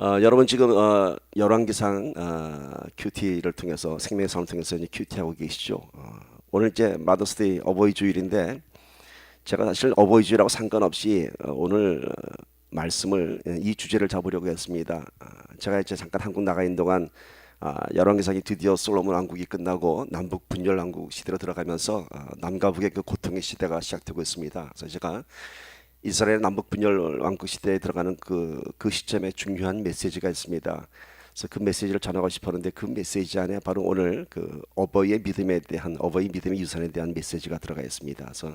여러분 지금 열왕기상 큐티를 통해서 생명의 상을 통해서 이제 큐티하고 계시죠. 오늘 이제 마더스데이 어버이 주일인데 제가 사실 어버이 주일하고 상관없이 오늘 말씀을 이 주제를 잡으려고 했습니다. 제가 이제 잠깐 한국 나가 있는 동안 열왕기상이 드디어 솔로몬 왕국이 끝나고 남북 분열 왕국 시대로 들어가면서 남과 북의 그 고통의 시대가 시작되고 있습니다. 그래서 제가 이스라엘 남북 분열 왕국 시대에 들어가는 그 시점에 중요한 메시지가 있습니다. 그래서 그 메시지를 전하고 싶었는데 그 메시지 안에 바로 오늘 그 어버이의 믿음에 대한 어버이 믿음의 유산에 대한 메시지가 들어가 있습니다. 그래서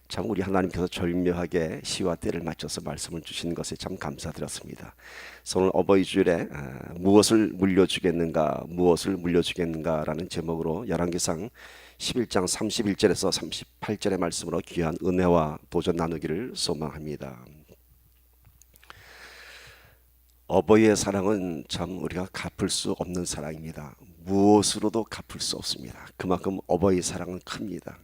참 우리 하나님께서 절묘하게 시와 때를 맞춰서 말씀을 주시는 것에 참 감사드렸습니다. 그래서 오늘 어버이 주일에 무엇을 물려주겠는가 무엇을 물려주겠는가라는 제목으로 열왕기상 11장 31절에서 38절의 말씀으로 귀한 은혜와 도전 나누기를 소망합니다. 어버이의 사랑은 참 우리가 갚을 수 없는 사랑입니다. 무엇으로도 갚을 수 없습니다. 그만큼 어버이의 사랑은 큽니다.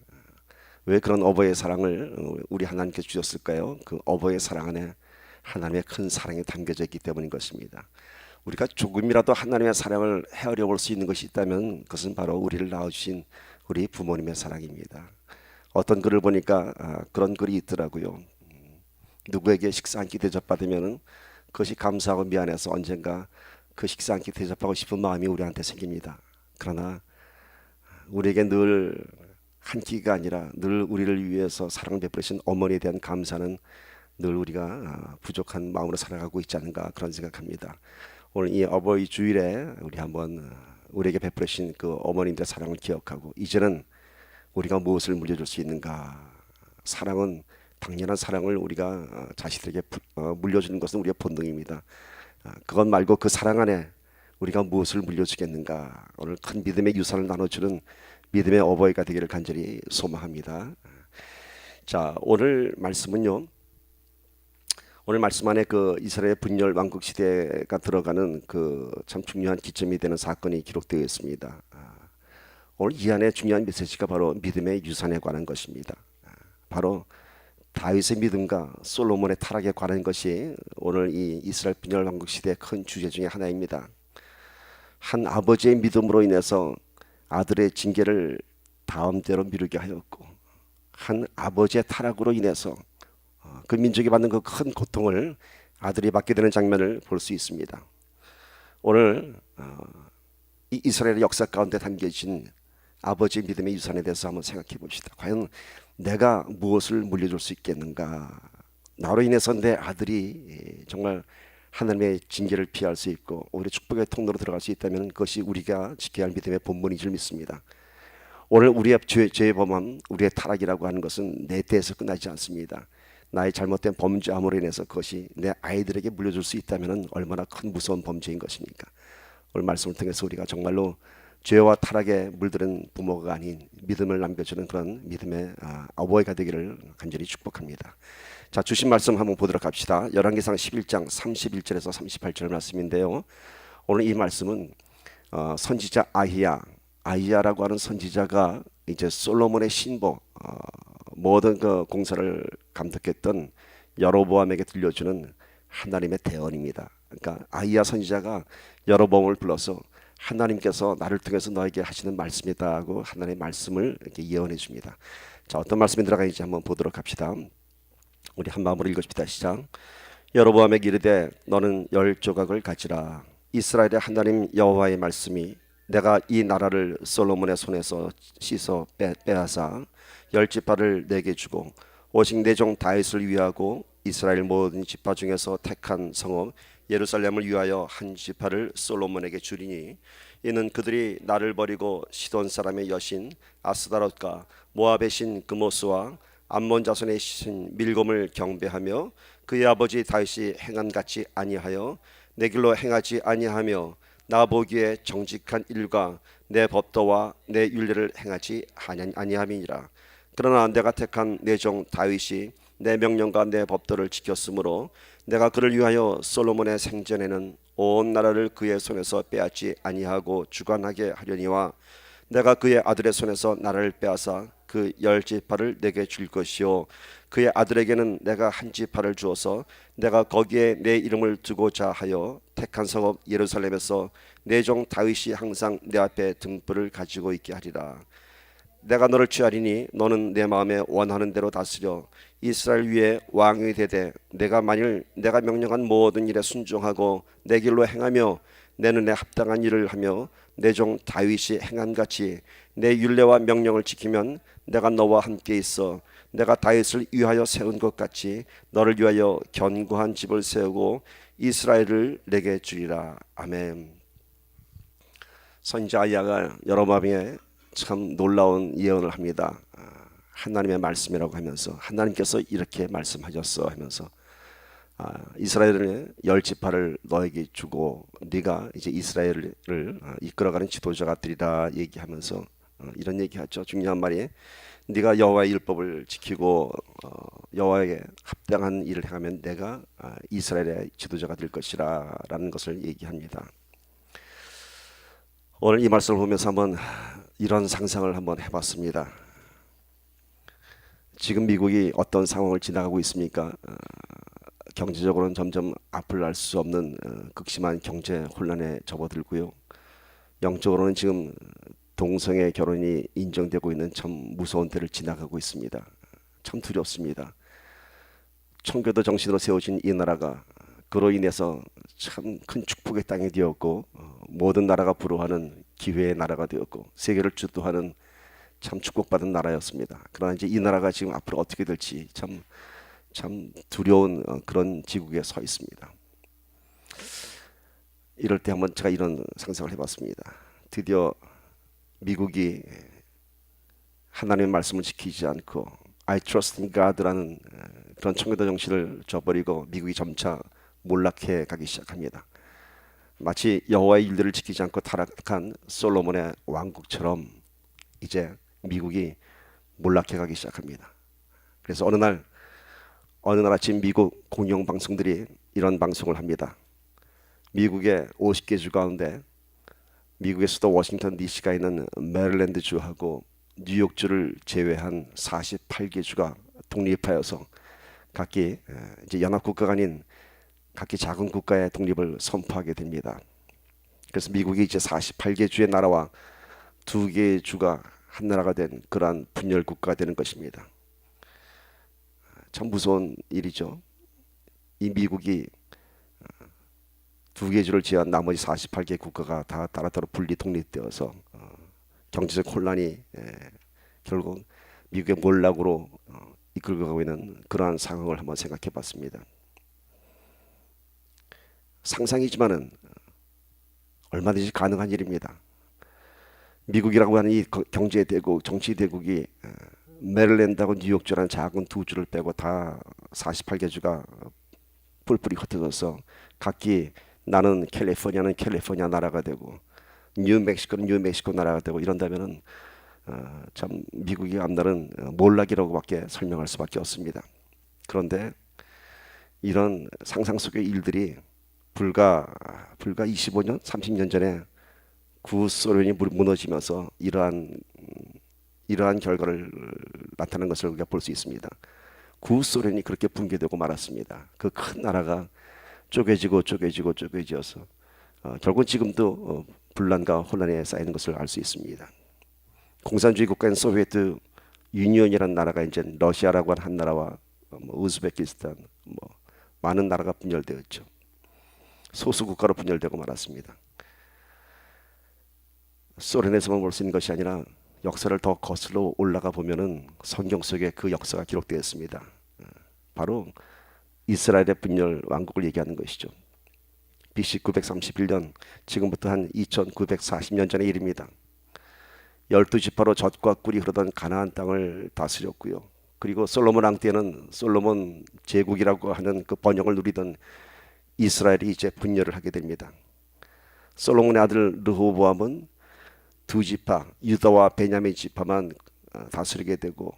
왜 그런 어버이의 사랑을 우리 하나님께 주셨을까요? 그 어버이의 사랑 안에 하나님의 큰 사랑이 담겨져 있기 때문인 것입니다. 우리가 조금이라도 하나님의 사랑을 헤아려 볼 수 있는 것이 있다면 그것은 바로 우리를 낳아주신 우리 부모님의 사랑입니다. 어떤 글을 보니까 그런 글이 있더라고요. 누구에게 식사 한 끼 대접받으면 그것이 감사하고 미안해서 언젠가 그 식사 한 끼 대접하고 싶은 마음이 우리한테 생깁니다. 그러나 우리에게 늘 한 끼가 아니라 늘 우리를 위해서 사랑 베푸신 어머니에 대한 감사는 늘 우리가 부족한 마음으로 살아가고 있지 않은가 그런 생각합니다. 오늘 이 어버이 주일에 우리 한번 우리에게 베푸신 그 어머님들의 사랑을 기억하고 이제는 우리가 무엇을 물려줄 수 있는가. 사랑은 당연한 사랑을 우리가 자식들에게 물려주는 것은 우리의 본능입니다. 그것 말고 그 사랑 안에 우리가 무엇을 물려주겠는가. 오늘 큰 믿음의 유산을 나눠주는 믿음의 어버이가 되기를 간절히 소망합니다. 자, 오늘 말씀은요. 오늘 말씀 안에 그 이스라엘 분열 왕국 시대가 들어가는 그 참 중요한 기점이 되는 사건이 기록되어 있습니다. 오늘 이 안에 중요한 메시지가 바로 믿음의 유산에 관한 것입니다. 바로 다윗의 믿음과 솔로몬의 타락에 관한 것이 오늘 이 이스라엘 분열 왕국 시대의 큰 주제 중에 하나입니다. 한 아버지의 믿음으로 인해서 아들의 징계를 다음대로 미루게 하였고 한 아버지의 타락으로 인해서 그 민족이 받는 그 큰 고통을 아들이 받게 되는 장면을 볼 수 있습니다. 오늘 이 이스라엘의 역사 가운데 담겨진 아버지의 믿음의 유산에 대해서 한번 생각해 봅시다. 과연 내가 무엇을 물려줄 수 있겠는가. 나로 인해서 내 아들이 정말 하나님의 징계를 피할 수 있고 오히려 축복의 통로로 들어갈 수 있다면 그것이 우리가 지켜야 할 믿음의 본분인 줄 믿습니다. 오늘 우리의 죄의 범함, 우리의 타락이라고 하는 것은 내 때에서 끝나지 않습니다. 나의 잘못된 범죄함으로 인해서 그것이 내 아이들에게 물려줄 수 있다면 얼마나 큰 무서운 범죄인 것입니까? 오늘 말씀을 통해서 우리가 정말로 죄와 타락에 물들은 부모가 아닌 믿음을 남겨주는 그런 믿음의 어버이가 되기를 간절히 축복합니다. 자, 주신 말씀 한번 보도록 합시다. 열왕기상 11장 31절에서 38절 말씀인데요. 오늘 이 말씀은 선지자 아히야라고 하는 선지자가 이제 솔로몬의 신보 모든 그 공사를 감독했던 여로보암에게 들려주는 하나님의 대언입니다. 그러니까 아히야 선지자가 여로보암을 불러서 하나님께서 나를 통해서 너에게 하시는 말씀이다 하고 하나님의 말씀을 이렇게 예언해 줍니다. 자, 어떤 말씀이 들어가는지 한번 보도록 합시다. 우리 한 마음으로 읽읍시다. 시작. 여로보암에게 이르되 너는 10조각을 가지라. 이스라엘의 하나님 여호와의 말씀이 내가 이 나라를 솔로몬의 손에서 씻어 빼앗아 10지파를 내게 주고 오직 내 종 다윗을 위하고 이스라엘 모든 지파 중에서 택한 성읍 예루살렘을 위하여 한 지파를 솔로몬에게 주리니 이는 그들이 나를 버리고 시돈 사람의 여신 아스다롯과 모압의 신 그모스와 암몬 자손의 신 밀곰을 경배하며 그의 아버지 다윗이 행한같이 아니하여 내 길로 행하지 아니하며 나 보기에 정직한 일과 내 법도와 내 율례를 행하지 아니함이니라. 그러나 내가 택한 내 종 다윗이 내 명령과 내 법도를 지켰으므로 내가 그를 위하여 솔로몬의 생전에는 온 나라를 그의 손에서 빼앗지 아니하고 주관하게 하려니와 내가 그의 아들의 손에서 나라를 빼앗아 그 10지파를 내게 줄 것이요 그의 아들에게는 내가 1지파를 주어서 내가 거기에 내 이름을 두고자 하여 택한 성읍 예루살렘에서 내 종 다윗이 항상 내 앞에 등불을 가지고 있게 하리라. 내가 너를 취하리니 너는 내 마음에 원하는 대로 다스려 이스라엘 위에 왕이 되되 내가 만일 내가 명령한 모든 일에 순종하고 내 길로 행하며 내 눈에 합당한 일을 하며 내 종 다윗이 행함같이 내 율례와 명령을 지키면 내가 너와 함께 있어 내가 다윗을 위하여 세운 것 같이 너를 위하여 견고한 집을 세우고 이스라엘을 내게 주리라. 아멘. 선지자 아이야가 여로보암에 참 놀라운 예언을 합니다. 하나님의 말씀이라고 하면서 하나님께서 이렇게 말씀하셨어 하면서 이스라엘의 10지파를 너에게 주고 네가 이제 이스라엘을 이끌어가는 지도자가 되리라 얘기하면서 이런 얘기하죠. 중요한 말이 네가 여호와의 율법을 지키고 여호와에게 합당한 일을 행하면 내가 이스라엘의 지도자가 될 것이라 라는 것을 얘기합니다. 오늘 이 말씀을 보면서 한번 이런 상상을 한번 해봤습니다. 지금 미국이 어떤 상황을 지나가고 있습니까? 경제적으로는 점점 앞을 알 수 없는 극심한 경제 혼란에 접어들고요. 영적으로는 지금 동성애 결혼이 인정되고 있는 참 무서운 때를 지나가고 있습니다. 참 두렵습니다. 청교도 정신으로 세워진 이 나라가 그로 인해서 참 큰 축복의 땅이 되었고 모든 나라가 부러워하는 기회의 나라가 되었고 세계를 주도하는 참 축복받은 나라였습니다. 그러나 이제 이 나라가 지금 앞으로 어떻게 될지 참 두려운 그런 지국에 서 있습니다. 이럴 때 한번 제가 이런 상상을 해봤습니다. 드디어 미국이 하나님의 말씀을 지키지 않고 I trust in God라는 그런 청교도 정신을 저버리고 미국이 점차 몰락해 가기 시작합니다. 마치 여호와의 일들을 지키지 않고 타락한 솔로몬의 왕국처럼 이제 미국이 몰락해 가기 시작합니다. 그래서 어느 날 아침 미국 공영 방송들이 이런 방송을 합니다. 미국의 50개 주 가운데 미국의 수도 워싱턴 DC가 있는 메릴랜드 주하고 뉴욕주를 제외한 48개 주가 독립하여서 각기 이제 연합 국가가 아닌 각기 작은 국가의 독립을 선포하게 됩니다. 그래서 미국이 이제 48개 주의 나라와 2개의 주가 한 나라가 된 그러한 분열 국가가 되는 것입니다. 참 무서운 일이죠. 이 미국이 2개 주를 제한 나머지 48개 국가가 다 따로따로 분리 독립되어서 경제적 혼란이 결국 미국의 몰락으로 이끌고 가고 있는 그러한 상황을 한번 생각해 봤습니다. 상상이지만은 얼마든지 가능한 일입니다. 미국이라고 하는 이 경제 대국, 정치 대국이 메릴랜드하고 뉴욕주라는 작은 2주를 빼고 다 48개 주가 뿔뿔이 흩어져서 각기 나는 캘리포니아는 캘리포니아 나라가 되고 뉴멕시코는 뉴멕시코 나라가 되고 이런다면은 참 미국이 앞날은 몰락이라고밖에 설명할 수밖에 없습니다. 그런데 이런 상상 속의 일들이 불과 25년, 30년 전에 구소련이 무너지면서 이러한 결과를 나타낸 것을 우리가 볼 수 있습니다. 구소련이 그렇게 붕괴되고 말았습니다. 그 큰 나라가 쪼개지어서 결국 지금도 분란과 혼란에 쌓이는 것을 알 수 있습니다. 공산주의 국가인 소비에트 유니언이라는 나라가 이제 러시아라고 하는 한 나라와 우즈베키스탄 많은 나라가 분열되었죠. 소수 국가로 분열되고 말았습니다. 소련에서만 볼 수 있는 것이 아니라 역사를 더 거슬러 올라가 보면은 성경 속에 그 역사가 기록되어 있습니다. 바로 이스라엘의 분열 왕국을 얘기하는 것이죠. BC 931년, 지금부터 한 2940년 전의 일입니다. 12지파로 젖과 꿀이 흐르던 가나안 땅을 다스렸고요. 그리고 솔로몬 왕 때는 솔로몬 제국이라고 하는 그 번영을 누리던 이스라엘이 이제 분열을 하게 됩니다. 솔로몬의 아들 르호보암은 2지파 유다와 베냐민 지파만 다스리게 되고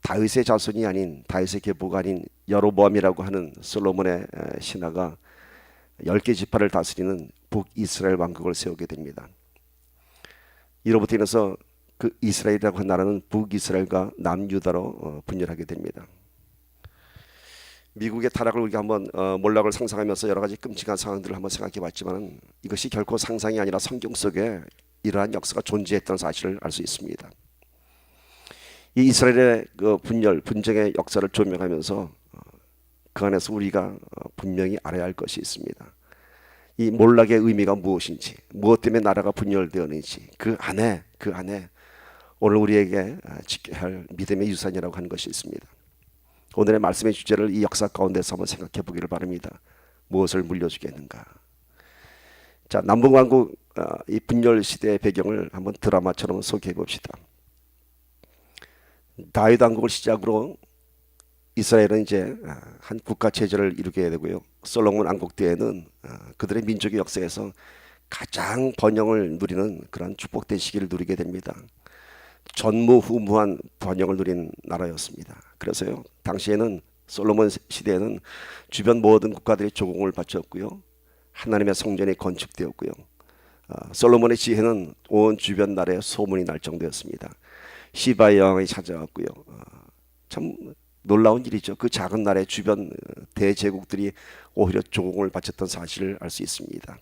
다윗의 자손이 아닌 다윗의 계보가 아닌 여로보암이라고 하는 솔로몬의 신하가 10개 지파를 다스리는 북이스라엘 왕국을 세우게 됩니다. 이로부터 인해서 그 이스라엘이라고 하는 나라는 북이스라엘과 남유다로 분열하게 됩니다. 미국의 타락을 우리가 한번 몰락을 상상하면서 여러 가지 끔찍한 상황들을 한번 생각해 봤지만 이것이 결코 상상이 아니라 성경 속에 이러한 역사가 존재했던 사실을 알 수 있습니다. 이 이스라엘의 그 분쟁의 역사를 조명하면서 그 안에서 우리가 분명히 알아야 할 것이 있습니다. 이 몰락의 의미가 무엇인지, 무엇 때문에 나라가 분열되었는지 그 안에 오늘 우리에게 지켜야 할 믿음의 유산이라고 하는 것이 있습니다. 오늘의 말씀의 주제를 이 역사 가운데서 한번 생각해 보기를 바랍니다. 무엇을 물려주겠는가? 자, 남북왕국 이 분열 시대의 배경을 한번 드라마처럼 소개해 봅시다. 다윗 왕국을 시작으로 이스라엘은 이제 한 국가 체제를 이루게 되고요. 솔로몬 왕국 때에는 그들의 민족의 역사에서 가장 번영을 누리는 그런 축복된 시기를 누리게 됩니다. 전무후무한 번영을 누린 나라였습니다. 그래서요, 당시에는 솔로몬 시대에는 주변 모든 국가들이 조공을 바쳤고요, 하나님의 성전이 건축되었고요. 솔로몬의 지혜는 온 주변 나라에 소문이 날 정도였습니다. 시바의 여왕이 찾아왔고요. 참 놀라운 일이죠. 그 작은 나라의 주변 대제국들이 오히려 조공을 바쳤던 사실을 알 수 있습니다.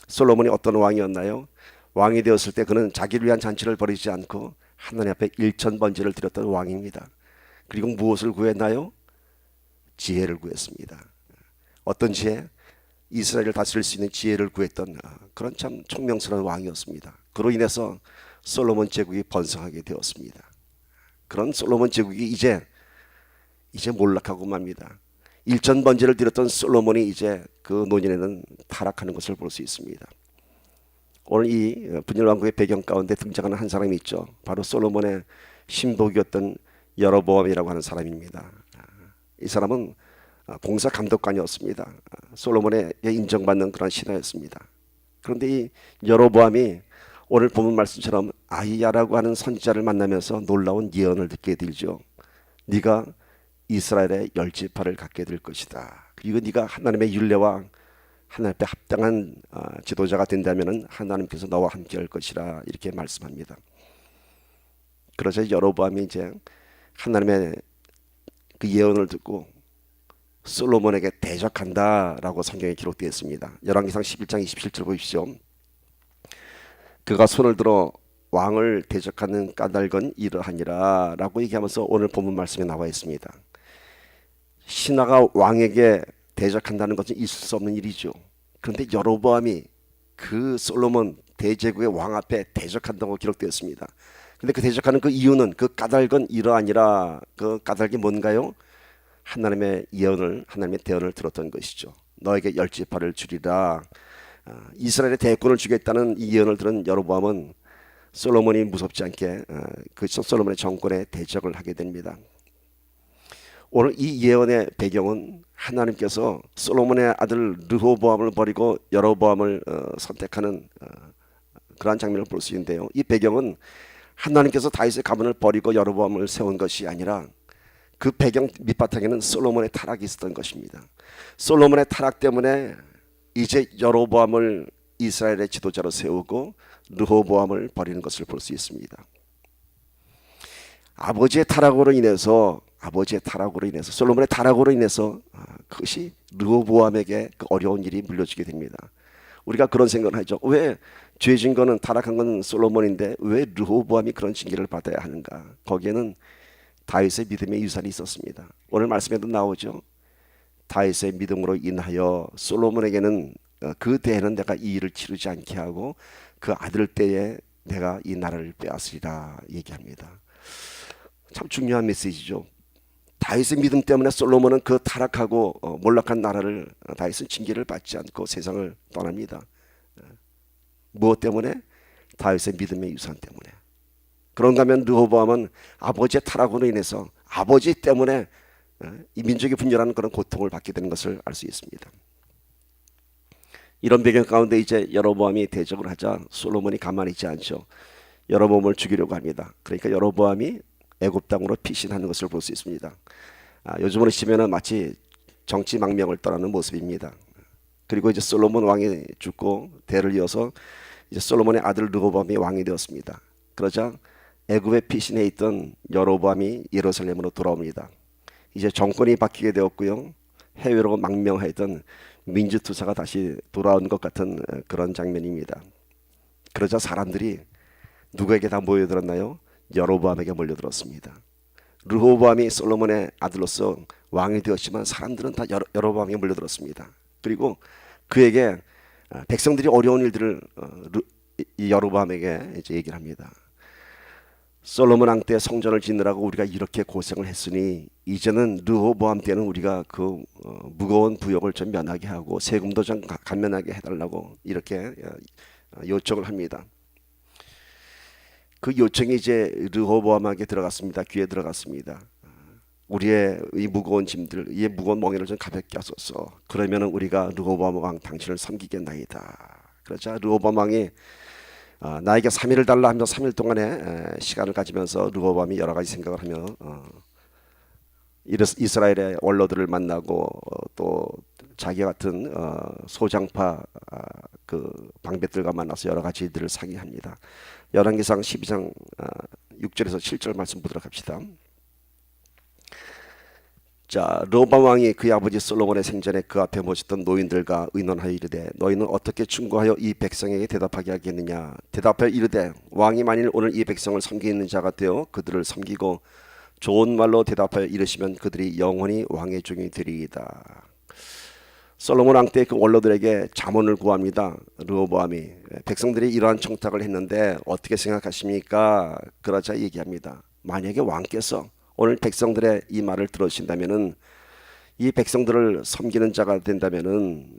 솔로몬이 어떤 왕이었나요? 왕이 되었을 때 그는 자기를 위한 잔치를 벌이지 않고 하나님 앞에 일천번제를 드렸던 왕입니다. 그리고 무엇을 구했나요? 지혜를 구했습니다. 어떤 지혜? 이스라엘을 다스릴 수 있는 지혜를 구했던 그런 참 총명스러운 왕이었습니다. 그로 인해서 솔로몬 제국이 번성하게 되었습니다. 그런 솔로몬 제국이 이제 몰락하고 맙니다. 일천번제를 드렸던 솔로몬이 이제 그 노년에는 타락하는 것을 볼 수 있습니다. 오늘 이 분열왕국의 배경 가운데 등장하는 한 사람이 있죠. 바로 솔로몬의 신복이었던 여로보암이라고 하는 사람입니다. 이 사람은 공사 감독관이었습니다. 솔로몬에게 인정받는 그런 신하였습니다. 그런데 이 여로보암이 오늘 본문 말씀처럼 아히야라고 하는 선지자를 만나면서 놀라운 예언을 듣게 되죠. 네가 이스라엘의 10지파를 갖게 될 것이다. 그리고 네가 하나님의 율례와 하나님 앞에 합당한 지도자가 된다면 하나님께서 너와 함께 할 것이라 이렇게 말씀합니다. 그러자 여로보암이 이제 하나님의 그 예언을 듣고 솔로몬에게 대적한다라고 성경에 기록되어 있습니다. 열왕기상 11장 27절 보십시오. 그가 손을 들어 왕을 대적하는 까닭은 이러하니라 라고 얘기하면서 오늘 본문 말씀에 나와 있습니다. 신하가 왕에게 대적한다는 것은 있을 수 없는 일이죠. 그런데 여로보암이 그 솔로몬 대제국의 왕 앞에 대적한다고 기록되었습니다. 그런데 그 대적하는 그 이유는 그 까닭은 이러하니라. 그 까닭이 뭔가요? 하나님의 예언을, 하나님의 대언을 들었던 것이죠. 너에게 10지파를 주리라. 이스라엘의 대권을 주겠다는 이 예언을 들은 여로보암은 솔로몬이 무섭지 않게 그 솔로몬의 정권에 대적을 하게 됩니다. 오늘 이 예언의 배경은 하나님께서 솔로몬의 아들 르호보암을 버리고 여로보암을 선택하는 그러한 장면을 볼 수 있는데요. 이 배경은 하나님께서 다윗의 가문을 버리고 여로보암을 세운 것이 아니라 그 배경 밑바탕에는 솔로몬의 타락이 있었던 것입니다. 솔로몬의 타락 때문에 이제 여로보암을 이스라엘의 지도자로 세우고 르호보암을 버리는 것을 볼 수 있습니다. 아버지의 타락으로 인해서 솔로몬의 타락으로 인해서 그것이 르호보암에게 그 어려운 일이 물려지게 됩니다. 우리가 그런 생각을 하죠. 왜 죄진 거는 타락한 건 솔로몬인데 왜 르호보암이 그런 징계를 받아야 하는가? 거기에는 다윗의 믿음의 유산이 있었습니다. 오늘 말씀에도 나오죠. 다윗의 믿음으로 인하여 솔로몬에게는 그 때에는 내가 이 일을 치르지 않게 하고 그 아들 때에 내가 이 나라를 빼앗으리라 얘기합니다. 참 중요한 메시지죠. 다윗의 믿음 때문에 솔로몬은 그 타락하고 몰락한 나라를 다윗은 징계를 받지 않고 세상을 떠납니다. 무엇 때문에? 다윗의 믿음의 유산 때문에. 그런가 하면 르호보암은 아버지의 타락으로 인해서 아버지 때문에 이 민족이 분열하는 그런 고통을 받게 되는 것을 알 수 있습니다. 이런 배경 가운데 이제 여로보암이 대적을 하자 솔로몬이 가만히 있지 않죠. 여로보암을 죽이려고 합니다. 그러니까 여로보암이 애굽 땅으로 피신하는 것을 볼 수 있습니다. 요즘으로 치면은 마치 정치 망명을 떠나는 모습입니다. 그리고 이제 솔로몬 왕이 죽고 대를 이어서 이제 솔로몬의 아들 르호보암이 왕이 되었습니다. 그러자 애굽의 피신해 있던 여로보암이 예루살렘으로 돌아옵니다. 이제 정권이 바뀌게 되었고요. 해외로 망명하던 민주투사가 다시 돌아온 것 같은 그런 장면입니다. 그러자 사람들이 누구에게 다 모여들었나요? 여로보암에게 몰려들었습니다. 르호보암이 솔로몬의 아들로서 왕이 되었지만 사람들은 다 여로보암에게 몰려들었습니다. 그리고 그에게 백성들이 어려운 일들을 이 여로보암에게 이제 얘기를 합니다. 솔로몬 왕 때 성전을 짓느라고 우리가 이렇게 고생을 했으니 이제는 르호보암 때는 우리가 그 무거운 부역을 좀 면하게 하고 세금도 좀 감면하게 해달라고 이렇게 요청을 합니다. 그 요청이 이제 르호보암에게 들어갔습니다. 귀에 들어갔습니다. 우리의 이 무거운 짐들, 이 무거운 멍에를 좀 가볍게 하소서. 그러면은 우리가 르호보암 왕 당신을 섬기겠나이다. 그러자 르호보암 왕이 나에게 3일을 달라 하며 3일 동안의 시간을 가지면서 르호보암이 여러 가지 생각을 하며 이스라엘의 원로들을 만나고 또 자기 같은 소장파 그 방백들과 만나서 여러 가지 일들을 상의합니다. 열왕기상 12장 6절에서 7절 말씀 보도록 합시다. 자, 르호보암 왕이 그의 아버지 솔로몬의 생전에 그 앞에 모셨던 노인들과 의논하여 이르되 너희는 어떻게 충고하여 이 백성에게 대답하게 하겠느냐. 대답하여 이르되 왕이 만일 오늘 이 백성을 섬기는 자가 되어 그들을 섬기고 좋은 말로 대답하여 이르시면 그들이 영원히 왕의 종이 되리이다. 솔로몬 왕 때 그 원로들에게 자문을 구합니다. 르호보암이 백성들이 이러한 청탁을 했는데 어떻게 생각하십니까? 그러자 얘기합니다. 만약에 왕께서 오늘 백성들의 이 말을 들으신다면은 이 백성들을 섬기는 자가 된다면은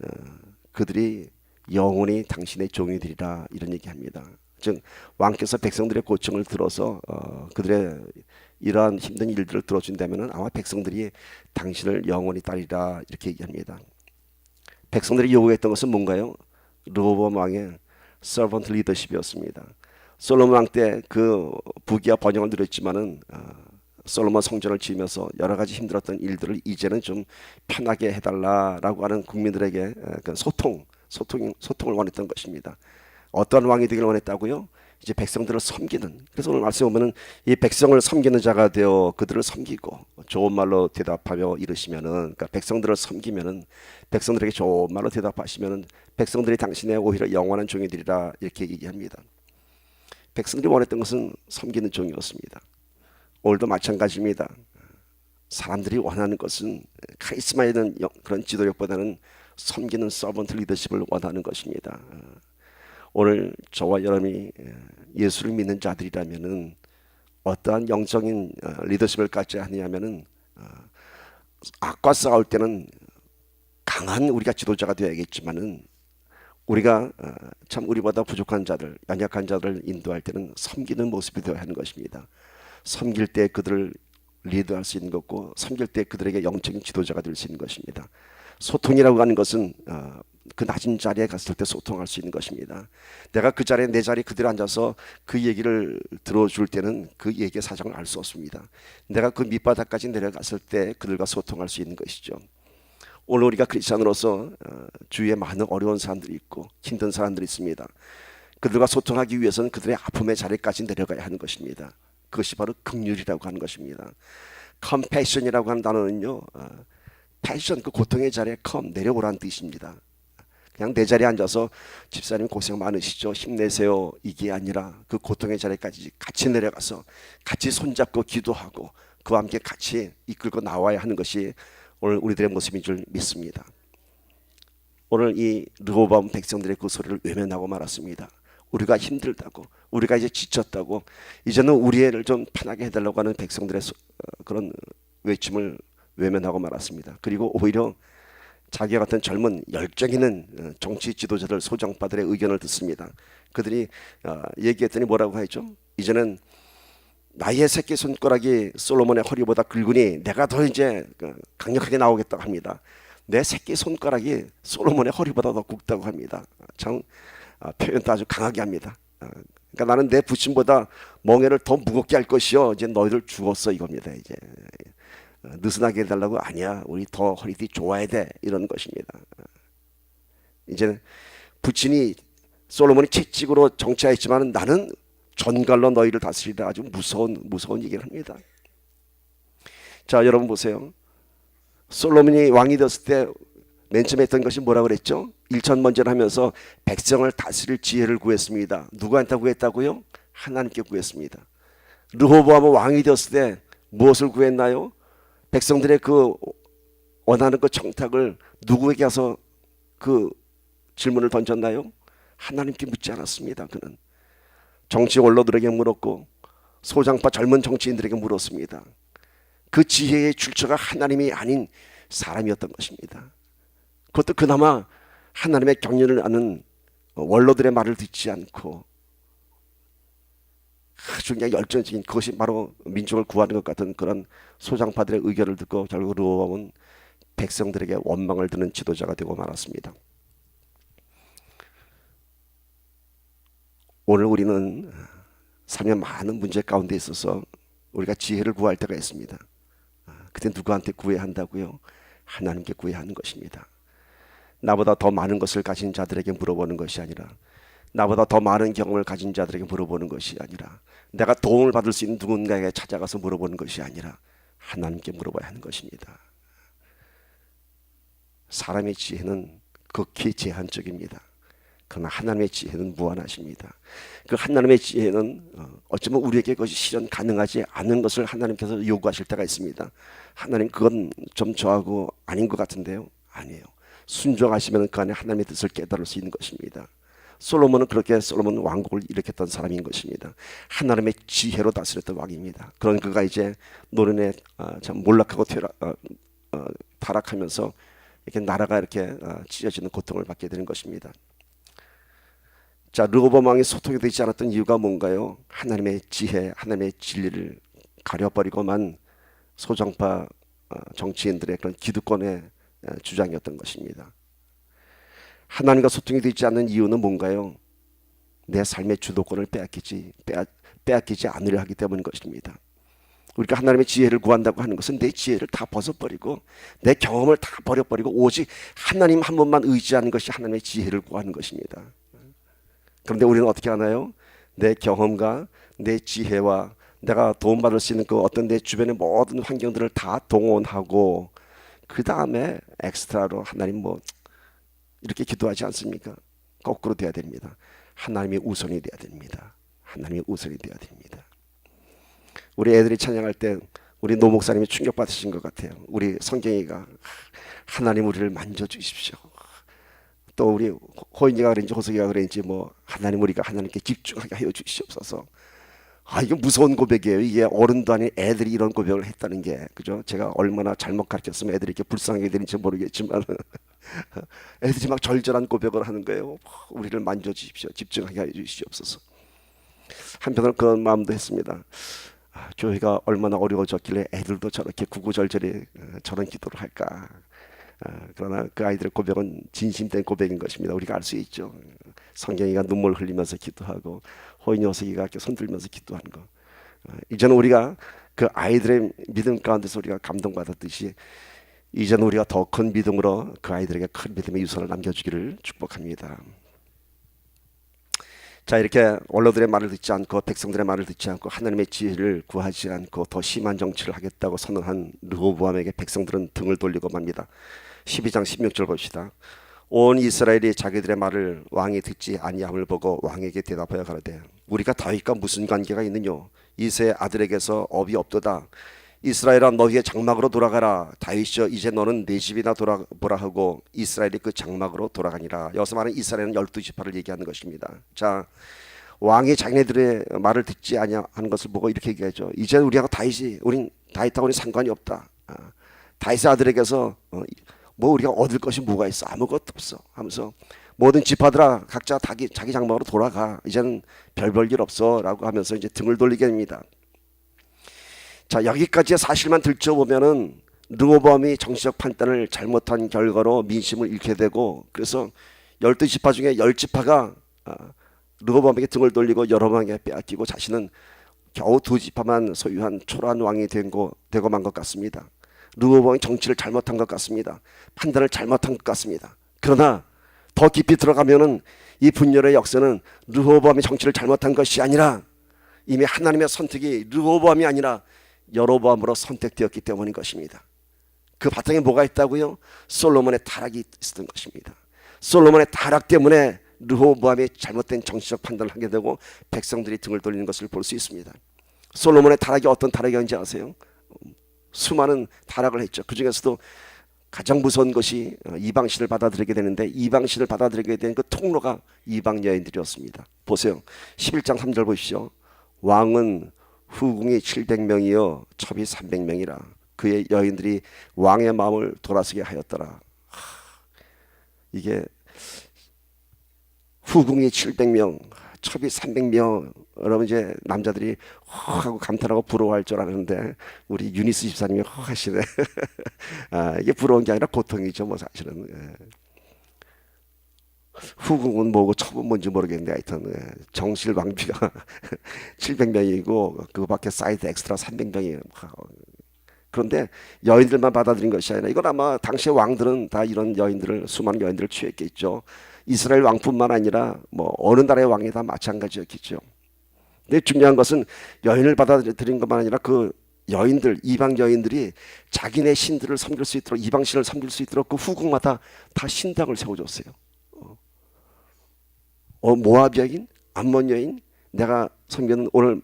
그들이 영원히 당신의 종이 되리라 이런 얘기합니다. 즉 왕께서 백성들의 고청을 들어서 그들의 이러한 힘든 일들을 들어준다면은 아마 백성들이 당신을 영원히 따르리라 이렇게 얘기합니다. 백성들이 요구했던 것은 뭔가요? 르호보암 왕의 서번트 리더십이었습니다. 솔로몬 왕 때 그 부귀와 번영을 누렸지만은 솔로몬 성전을 지으면서 여러 가지 힘들었던 일들을 이제는 좀 편하게 해달라라고 하는 국민들에게 소통을 원했던 것입니다. 어떤 왕이 되기를 원했다고요? 이제 백성들을 섬기는. 그래서 오늘 말씀 보면은 이 백성을 섬기는 자가 되어 그들을 섬기고 좋은 말로 대답하며 이르시면은, 그러니까 백성들을 섬기면은 백성들에게 좋은 말로 대답하시면은 백성들이 당신의 오히려 영원한 종이 되리라 이렇게 얘기합니다. 백성들이 원했던 것은 섬기는 종이었습니다. 오늘도 마찬가지입니다. 사람들이 원하는 것은 카리스마 있는 그런 지도력보다는 섬기는 서번트 리더십을 원하는 것입니다. 오늘 저와 여러분이 예수를 믿는 자들이라면은 어떠한 영적인 리더십을 갖지 않냐면은 악과 싸울 때는 강한 우리가 지도자가 되어야겠지만은 우리가 참 우리보다 부족한 자들, 연약한 자들을 인도할 때는 섬기는 모습이 되어야 하는 것입니다. 섬길 때 그들을 리드할 수 있는 것고 섬길 때 그들에게 영적인 지도자가 될 수 있는 것입니다. 소통이라고 하는 것은 그 낮은 자리에 갔을 때 소통할 수 있는 것입니다. 내가 그 자리에 내 자리에 그대로 앉아서 그 얘기를 들어줄 때는 그 얘기의 사정을 알 수 없습니다. 내가 그 밑바닥까지 내려갔을 때 그들과 소통할 수 있는 것이죠. 오늘 우리가 크리스찬으로서 주위에 많은 어려운 사람들이 있고 힘든 사람들이 있습니다. 그들과 소통하기 위해서는 그들의 아픔의 자리까지 내려가야 하는 것입니다. 그것이 바로 긍휼이라고 하는 것입니다. 컴패션이라고 하는 단어는요, 패션, 그 고통의 자리에 내려오라는 뜻입니다. 그냥 내 자리에 앉아서 집사님 고생 많으시죠, 힘내세요, 이게 아니라 그 고통의 자리까지 같이 내려가서 같이 손잡고 기도하고 그와 함께 같이 이끌고 나와야 하는 것이 오늘 우리들의 모습인 줄 믿습니다. 오늘 이 르호보암 백성들의 그 소리를 외면하고 말았습니다. 우리가 힘들다고, 우리가 이제 지쳤다고, 이제는 우리 애를 좀 편하게 해달라고 하는 백성들의 그런 외침을 외면하고 말았습니다. 그리고 오히려 자기와 같은 젊은 열정 있는 정치 지도자들, 소장파들의 의견을 듣습니다. 그들이 얘기했더니 뭐라고 하죠? 이제는 나의 새끼 손가락이 솔로몬의 허리보다 굵으니 내가 더 이제 강력하게 나오겠다고 합니다. 내 새끼 손가락이 솔로몬의 허리보다 더 굵다고 합니다. 참 표현도 아주 강하게 합니다. 그러니까 나는 내 부친보다 멍에를 더 무겁게 할 것이요, 이제 너희들 죽었어 이겁니다. 이제 느슨하게 해달라고, 아니야, 우리 더 허리띠 좋아야 돼, 이런 것입니다. 이제 부친이 솔로몬이 채찍으로 정치하였지만 나는 전갈로 너희를 다스리라. 아주 무서운 얘기를 합니다. 자, 여러분 보세요. 솔로몬이 왕이 되었을 때 맨 처음에 했던 것이 뭐라고 그랬죠? 일천번제를 하면서 백성을 다스릴 지혜를 구했습니다. 누구한테 구했다고요? 하나님께 구했습니다. 르호보암은 왕이 되었을 때 무엇을 구했나요? 백성들의 그 원하는 그 청탁을 누구에게 가서 그 질문을 던졌나요? 하나님께 묻지 않았습니다. 그는 정치 원로들에게 물었고 소장파 젊은 정치인들에게 물었습니다. 그 지혜의 출처가 하나님이 아닌 사람이었던 것입니다. 그것도 그나마 하나님의 경륜을 아는 원로들의 말을 듣지 않고 아주 그냥 열정적인, 그것이 바로 민족을 구하는 것 같은 그런 소장파들의 의견을 듣고 결국 르호보암은 백성들에게 원망을 드는 지도자가 되고 말았습니다. 오늘 우리는 삶의 많은 문제 가운데 있어서 우리가 지혜를 구할 때가 있습니다. 그때 누구한테 구해야 한다고요? 하나님께 구해야 하는 것입니다. 나보다 더 많은 것을 가진 자들에게 물어보는 것이 아니라, 나보다 더 많은 경험을 가진 자들에게 물어보는 것이 아니라, 내가 도움을 받을 수 있는 누군가에게 찾아가서 물어보는 것이 아니라 하나님께 물어봐야 하는 것입니다. 사람의 지혜는 극히 제한적입니다. 그러나 하나님의 지혜는 무한하십니다. 그 하나님의 지혜는 어쩌면 우리에게 그것이 실현 가능하지 않은 것을 하나님께서 요구하실 때가 있습니다. 하나님, 그건 좀 저하고 아닌 것 같은데요. 아니에요. 순종하시면 그 안에 하나님의 뜻을 깨달을 수 있는 것입니다. 솔로몬은 그렇게 솔로몬 왕국을 일으켰던 사람인 것입니다. 하나님의 지혜로 다스렸던 왕입니다. 그런 그가 이제 노년에 참 몰락하고 타락하면서 이렇게 나라가 이렇게 찢어지는 고통을 받게 되는 것입니다. 자, 르호보암 왕이 소통이 되지 않았던 이유가 뭔가요? 하나님의 지혜, 하나님의 진리를 가려버리고만 소정파 정치인들의 그런 기득권의 주장이었던 것입니다. 하나님과 소통이 되지 않는 이유는 뭔가요? 내 삶의 주도권을 빼앗기지 않으려 하기 때문인 것입니다. 우리가 하나님의 지혜를 구한다고 하는 것은 내 지혜를 다 벗어버리고 내 경험을 다 버려버리고 오직 하나님 한 분만 의지하는 것이 하나님의 지혜를 구하는 것입니다. 그런데 우리는 어떻게 하나요? 내 경험과 내 지혜와 내가 도움받을 수 있는 그 어떤 내 주변의 모든 환경들을 다 동원하고 그 다음에 엑스트라로 하나님 뭐 이렇게 기도하지 않습니까? 거꾸로 돼야 됩니다. 하나님이 우선이 돼야 됩니다. 하나님이 우선이 돼야 됩니다. 우리 애들이 찬양할 때 우리 노 목사님이 충격받으신 것 같아요. 우리 성경이가 하나님 우리를 만져주십시오. 또 우리 호인이가 그랬는지 호석이가 그랬는지 뭐 하나님 우리가 하나님께 집중하게 하여 주시옵소서. 이게 무서운 고백이에요. 이게 어른도 아닌 애들이 이런 고백을 했다는 게, 그죠? 제가 얼마나 잘못 가르쳤으면 애들이 이렇게 불쌍하게 되는지 모르겠지만 애들이 막 절절한 고백을 하는 거예요. 우리를 만져주십시오. 집중하게 하여 주시옵소서. 한편으로 그런 마음도 했습니다. 교회가 얼마나 어려워졌길래 애들도 저렇게 구구절절히 저런 기도를 할까. 그러나 그 아이들의 고백은 진심된 고백인 것입니다. 우리가 알 수 있죠. 성경이가 눈물 흘리면서 기도하고 호인이 호석이가 이렇게 손 들면서 기도하는 거. 이제는 우리가 그 아이들의 믿음 가운데서 우리가 감동받았듯이 이제는 우리가 더 큰 믿음으로 그 아이들에게 큰 믿음의 유산을 남겨주기를 축복합니다. 자, 이렇게 원로들의 말을 듣지 않고 백성들의 말을 듣지 않고 하나님의 지혜를 구하지 않고 더 심한 정치를 하겠다고 선언한 르호보암에게 백성들은 등을 돌리고 맙니다. 12장 16절 봅시다. 온 이스라엘이 자기들의 말을 왕이 듣지 아니함을 보고 왕에게 대답하여 가로되 우리가 다윗과 무슨 관계가 있느뇨? 이새의 아들에게서 업이 없도다. 이스라엘아 너희의 장막으로 돌아가라. 다윗이여 이제 너는 내 집이나 돌아보라 하고 이스라엘이 그 장막으로 돌아가니라. 여기서 말하는 이스라엘은 12지파를 얘기하는 것입니다. 자, 왕이 자기네들의 말을 듣지 아니하는 것을 보고 이렇게 얘기하죠. 이제 우리하고 우린 다윗하고는 상관이 없다. 다윗의 아들에게서 뭐 우리가 얻을 것이 뭐가 있어? 아무것도 없어 하면서 모든 지파들아 각자 자기 장막으로 돌아가. 이제는 별 볼 일 없어 라고 하면서 이제 등을 돌리게 됩니다. 자, 여기까지의 사실만 들춰보면은 르호보암이 정치적 판단을 잘못한 결과로 민심을 잃게 되고, 그래서 12지파 중에 10지파가 르호보암에게 등을 돌리고 여로보암에게 빼앗기고 자신은 겨우 2지파만 소유한 초라한 왕이 되고 만 것 같습니다. 르호보암이 정치를 잘못한 것 같습니다. 판단을 잘못한 것 같습니다. 그러나 더 깊이 들어가면은 이 분열의 역사는 르호보암이 정치를 잘못한 것이 아니라 이미 하나님의 선택이 르호보암이 아니라 여로보암으로 선택되었기 때문인 것입니다. 그 바탕에 뭐가 있다고요? 솔로몬의 타락이 있었던 것입니다. 솔로몬의 타락 때문에 르호보암이 잘못된 정치적 판단을 하게 되고 백성들이 등을 돌리는 것을 볼 수 있습니다. 솔로몬의 타락이 어떤 타락이었는지 아세요? 수많은 타락을 했죠. 그 중에서도 가장 무서운 것이 이방신을 받아들이게 되는데, 이방신을 받아들이게 된 그 통로가 이방 여인들이었습니다. 보세요. 11장 3절 보십시오. 왕은 후궁이 700명이요 첩이 300명이라 그의 여인들이 왕의 마음을 돌아서게 하였더라. 이게 후궁이 700명, 첩이 300명. 여러분 이제 남자들이 하고 감탄하고 부러워할 줄 알았는데 우리 유니스 집사님이 하시네. 이게 부러운 게 아니라 고통이죠, 뭐 사실은. 후궁은 뭐고 첩은 뭔지 모르겠는데 하여튼 정실왕비가 700명이고 그 밖에 사이드 엑스트라 300명이에요. 그런데 여인들만 받아들인 것이 아니라 이건 아마 당시의 왕들은 다 이런 여인들을, 수많은 여인들을 취했겠죠. 이스라엘 왕뿐만 아니라 뭐 어느 나라의 왕이 다 마찬가지였겠죠. 근데 중요한 것은 여인을 받아들인 것만 아니라 그 여인들, 이방 여인들이 자기네 신들을 섬길 수 있도록, 이방 신을 섬길 수 있도록 그 후궁마다 다 신당을 세워줬어요. 모압 여인, 암몬 여인, 내가 섬기는 오늘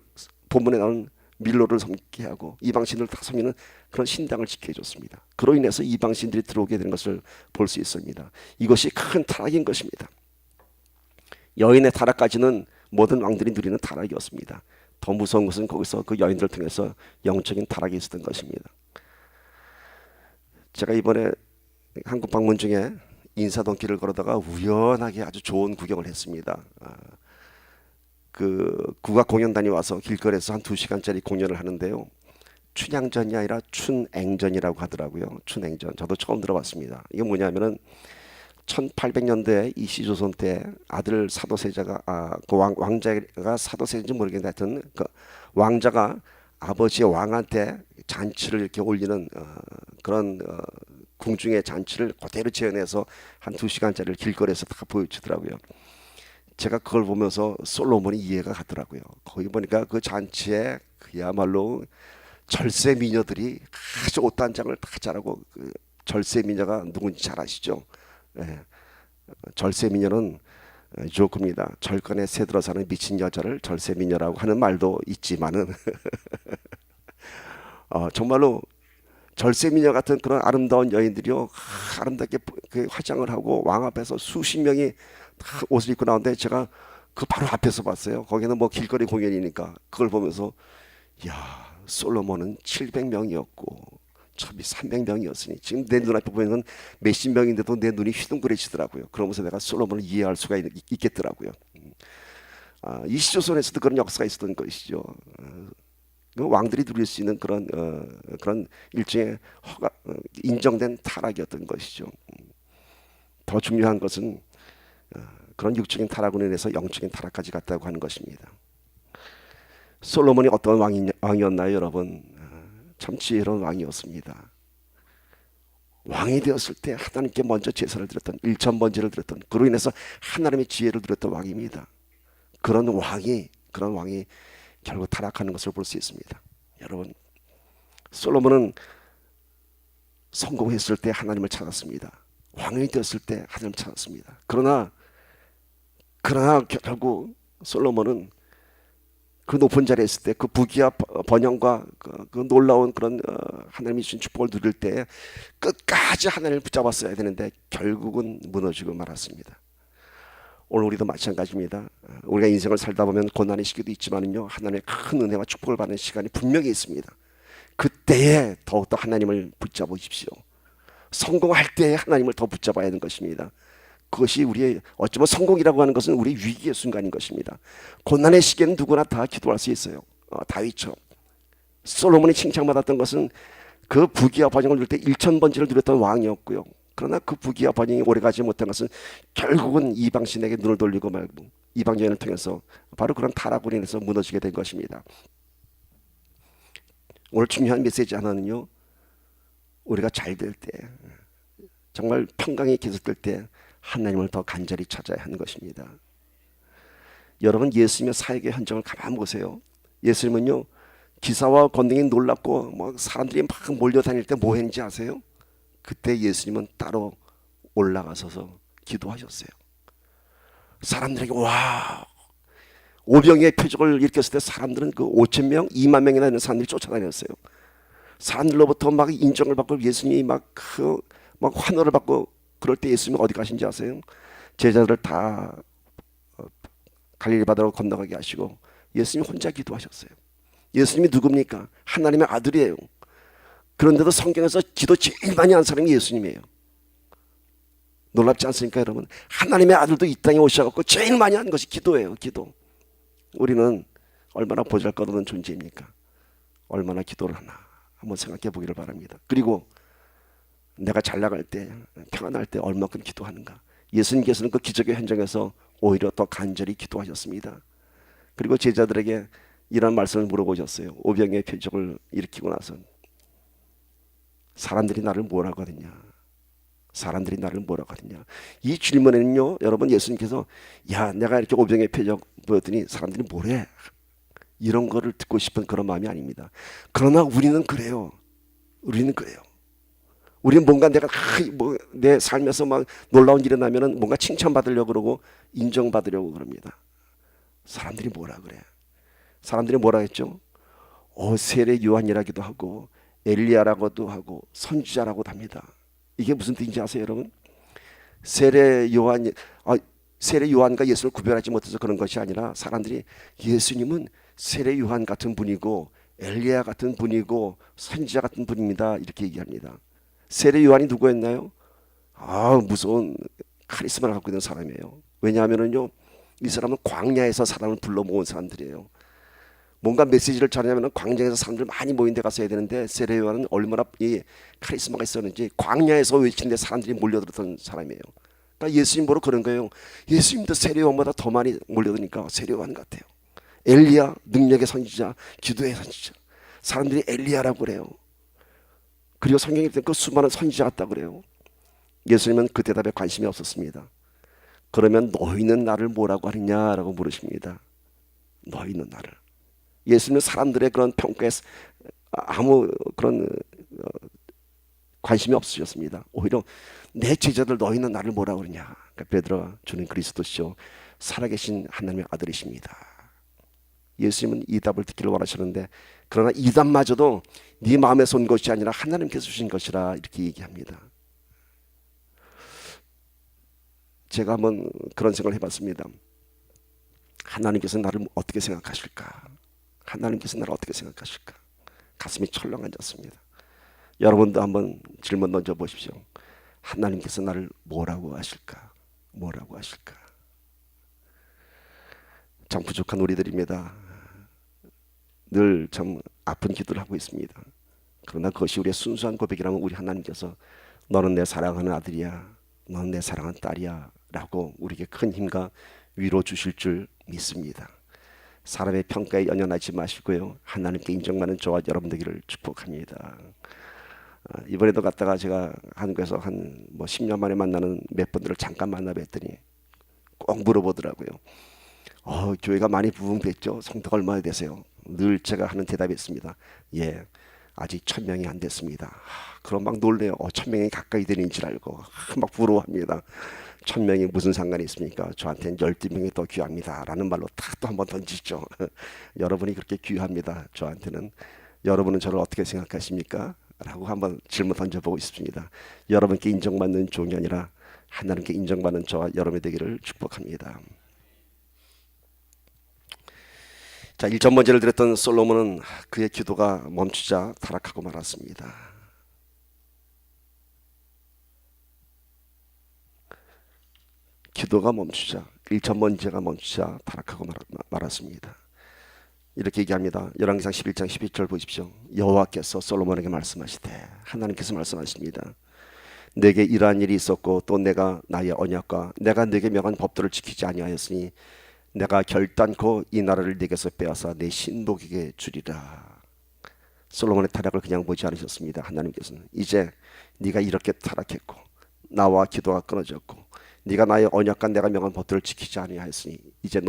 본문에 나오는 밀로를 섬기게 하고 이방신을 다 섬기는 그런 신당을 지켜줬습니다. 그로 인해서 이방신들이 들어오게 되는 것을 볼 수 있습니다. 이것이 큰 타락인 것입니다. 여인의 타락까지는 모든 왕들이 누리는 타락이었습니다. 더 무서운 것은 거기서 그 여인들을 통해서 영적인 타락이 있었던 것입니다. 제가 이번에 한국 방문 중에 인사동길을 걸어다가 우연하게 아주 좋은 구경을 했습니다. 그 국악 공연단이 와서 길거리에서 한 2시간짜리 공연을 하는데요. 춘향전이 아니라 춘앵전이라고 하더라고요. 춘앵전. 저도 처음 들어봤습니다. 이게 뭐냐면은 1800년대 이시조선 때 아들 사도세자가 그 왕자가 사도세자인지 모르겠는데 하여튼 그 왕자가 아버지의 왕한테 잔치를 이렇게 올리는 그런 궁중의 잔치를 그대로 재현해서 한 2시간짜리를 길거리에서 다 보여주더라고요. 제가 그걸 보면서 솔로몬이 이해가 가더라고요. 거기 보니까 그 잔치에 그야말로 절세 미녀들이 아주 옷단장을 다 잘하고, 그 절세 미녀가 누군지 잘 아시죠? 예. 절세 미녀는 조크입니다. 절간에 새들어 사는 미친 여자를 절세 미녀라고 하는 말도 있지만은 정말로 절세 미녀 같은 그런 아름다운 여인들이요, 아름답게 그 화장을 하고 왕 앞에서 수십 명이 다 옷을 입고 나오는데 제가 그 바로 앞에서 봤어요. 거기는 뭐 길거리 공연이니까 그걸 보면서 야, 솔로몬은 700명이었고 첩이 300명이었으니 지금 내 눈앞에 보면 몇십 명인데도 내 눈이 휘둥그레지더라고요. 그러면서 내가 솔로몬을 이해할 수가 있겠더라고요. 이시조선에서도 그런 역사가 있었던 것이죠. 왕들이 누릴 수 있는 그런 일종의 인정된 타락이었던 것이죠. 더 중요한 것은 그런 육적인 타락으로 인해서 영적인 타락까지 갔다고 하는 것입니다. 솔로몬이 어떤 왕이었나요, 여러분? 참 지혜로운 왕이었습니다. 왕이 되었을 때 하나님께 먼저 제사를 드렸던, 일천번제를 드렸던, 그로 인해서 하나님의 지혜를 드렸던 왕입니다. 그런 왕이 결국 타락하는 것을 볼 수 있습니다. 여러분, 솔로몬은 성공했을 때 하나님을 찾았습니다. 왕이 되었을 때 하나님을 찾았습니다. 그러나 결국 솔로몬은 그 높은 자리에 있을 때 그 부귀와 번영과 그 놀라운 그런 하나님이 주신 축복을 누릴 때 끝까지 하나님을 붙잡았어야 되는데 결국은 무너지고 말았습니다. 오늘 우리도 마찬가지입니다. 우리가 인생을 살다 보면 고난의 시기도 있지만요, 하나님의 큰 은혜와 축복을 받는 시간이 분명히 있습니다. 그때에 더욱더 하나님을 붙잡으십시오. 성공할 때에 하나님을 더 붙잡아야 하는 것입니다. 그것이 우리의, 어쩌면 성공이라고 하는 것은 우리 위기의 순간인 것입니다. 고난의 시기에는 누구나 다 기도할 수 있어요. 다윗처럼. 솔로몬이 칭찬받았던 것은 그 부귀와 번영을 누릴 때 1000번째를 누렸던 왕이었고요. 그러나 그 부귀와 번영이 오래가지 못한 것은 결국은 이방신에게 눈을 돌리고 말고 이방 여인을 통해서 바로 그런 타락으로 인해서 무너지게 된 것입니다. 오늘 중요한 메시지 하나는요, 우리가 잘 될 때, 정말 평강이 계속될 때 하나님을 더 간절히 찾아야 하는 것입니다. 여러분, 예수님의 사역의 현장을 가만 보세요. 예수님은요 기사와 권능이 놀랍고 막 사람들이 막 몰려다닐 때 뭐 했는지 아세요? 그때 예수님은 따로 올라가서서 기도하셨어요. 사람들에게 와 오병이의 표적을 일으켰을 때 사람들은 그 5천 명, 2만 명이나 되는 사람들이 쫓아다녔어요. 사람들로부터 막 인정을 받고 예수님이 막 환호를 받고 그럴 때 예수님이 어디 가신지 아세요? 제자들을 다 갈릴리 바다로 건너가게 하시고 예수님이 혼자 기도하셨어요. 예수님이 누굽니까? 하나님의 아들이에요. 그런데도 성경에서 기도 제일 많이 한 사람이 예수님이에요. 놀랍지 않습니까 여러분? 하나님의 아들도 이 땅에 오셔갖고 제일 많이 한 것이 기도예요. 기도. 우리는 얼마나 보잘것없는 존재입니까? 얼마나 기도를 하나 한번 생각해 보기를 바랍니다. 그리고 내가 잘 나갈 때 평안할 때 얼마큼 기도하는가. 예수님께서는 그 기적의 현장에서 오히려 더 간절히 기도하셨습니다. 그리고 제자들에게 이런 말씀을 물어보셨어요. 오병이의 표적을 일으키고 나서 사람들이 나를 뭐라고 하느냐. 사람들이 나를 뭐라고 하느냐. 이 질문에는요 여러분 예수님께서 야 내가 이렇게 오병이의 표적 보였더니 사람들이 뭐래. 이런 거를 듣고 싶은 그런 마음이 아닙니다. 그러나 우리는 그래요. 우리는 그래요. 우리는 뭔가 내가 내 삶에서 막 놀라운 일이 나면은 뭔가 칭찬받으려고 그러고 인정받으려고 그럽니다. 사람들이 뭐라 그래? 사람들이 뭐라 했죠? 세례 요한이라기도 하고 엘리야라고도 하고 선지자라고도 합니다. 이게 무슨 뜻인지 아세요, 여러분? 세례 요한과 예수를 구별하지 못해서 그런 것이 아니라 사람들이 예수님은 세례 요한 같은 분이고 엘리야 같은 분이고 선지자 같은 분입니다. 이렇게 얘기합니다. 세례 요한이 누구였나요? 무서운 카리스마를 갖고 있는 사람이에요. 왜냐하면요, 이 사람은 광야에서 사람을 불러 모은 사람들이에요. 뭔가 메시지를 전하려면 광야에서 사람들 많이 모인 데 가서 해야 되는데 세례 요한은 얼마나 이 카리스마가 있었는지 광야에서 외치는데 사람들이 몰려들었던 사람이에요. 그러니까 예수님 보러 그런 거예요. 예수님도 세례 요한보다 더 많이 몰려드니까 세례 요한 같아요. 엘리야 능력의 선지자, 기도의 선지자. 사람들이 엘리야라고 그래요. 그리고 성경에 그 수많은 선지자 같다고 그래요. 예수님은 그 대답에 관심이 없었습니다. 그러면 너희는 나를 뭐라고 하느냐라고 물으십니다. 너희는 나를. 예수님은 사람들의 그런 평가에 아무 그런 관심이 없으셨습니다. 오히려 내 제자들 너희는 나를 뭐라고 그러냐. 그러니까 베드로가 주는 그리스도시요 살아계신 하나님의 아들이십니다. 예수님은 이 답을 듣기를 원하시는데 그러나 이 답마저도 네 마음에서 온 것이 아니라 하나님께서 주신 것이라 이렇게 얘기합니다. 제가 한번 그런 생각을 해봤습니다. 하나님께서 나를 어떻게 생각하실까? 하나님께서 나를 어떻게 생각하실까? 가슴이 철렁 앉았습니다. 여러분도 한번 질문 던져보십시오. 하나님께서 나를 뭐라고 하실까? 뭐라고 하실까? 참 부족한 우리들입니다. 늘 참 아픈 기도를 하고 있습니다. 그러나 그것이 우리의 순수한 고백이라면 우리 하나님께서 너는 내 사랑하는 아들이야, 너는 내 사랑하는 딸이야 라고 우리에게 큰 힘과 위로 주실 줄 믿습니다. 사람의 평가에 연연하지 마시고요, 하나님께 인정받는 저와 여러분 되기를 축복합니다. 이번에도 갔다가 제가 한국에서 한 10년 만에 만나는 몇 분들을 잠깐 만나뵀더니 꼭 물어보더라고요. 교회가 많이 부흥됐죠? 성도가 얼마나 되세요? 늘 제가 하는 대답이 있습니다. 예, 아직 1000명이 안 됐습니다. 그럼 막 놀래요. 1000명이 가까이 되는 줄 알고 막 부러워합니다. 1000명이 무슨 상관이 있습니까? 저한테는 12명이 더 귀합니다 라는 말로 딱 또 한번 던지죠. 여러분이 그렇게 귀합니다. 저한테는. 여러분은 저를 어떻게 생각하십니까? 라고 한번 질문 던져보고 있습니다. 여러분께 인정받는 종이 아니라 하나님께 인정받는 저와 여러분이 되기를 축복합니다. 자, 1점 번제를 드렸던 솔로몬은 그의 기도가 멈추자 타락하고 말았습니다. 기도가 멈추자, 1점 번제가 멈추자 타락하고 말았습니다. 이렇게 얘기합니다. 열왕기상 11장 12절 보십시오. 여호와께서 솔로몬에게 말씀하시되, 하나님께서 말씀하십니다. 내게 이러한 일이 있었고 또 내가 나의 언약과 내가 내게 명한 법도를 지키지 아니하였으니 내가 결단코 이 나라를 내게서 빼앗아 내 신복에게 주리라. 솔로몬의 타락을 그냥 보지 않으셨습니다. 하나님께서는 이제 네가 이렇게 타락했고 나와 기도가 끊어졌고 네가 나의 언약과 내가 명한 법도를 지키지 아니하였으니 이제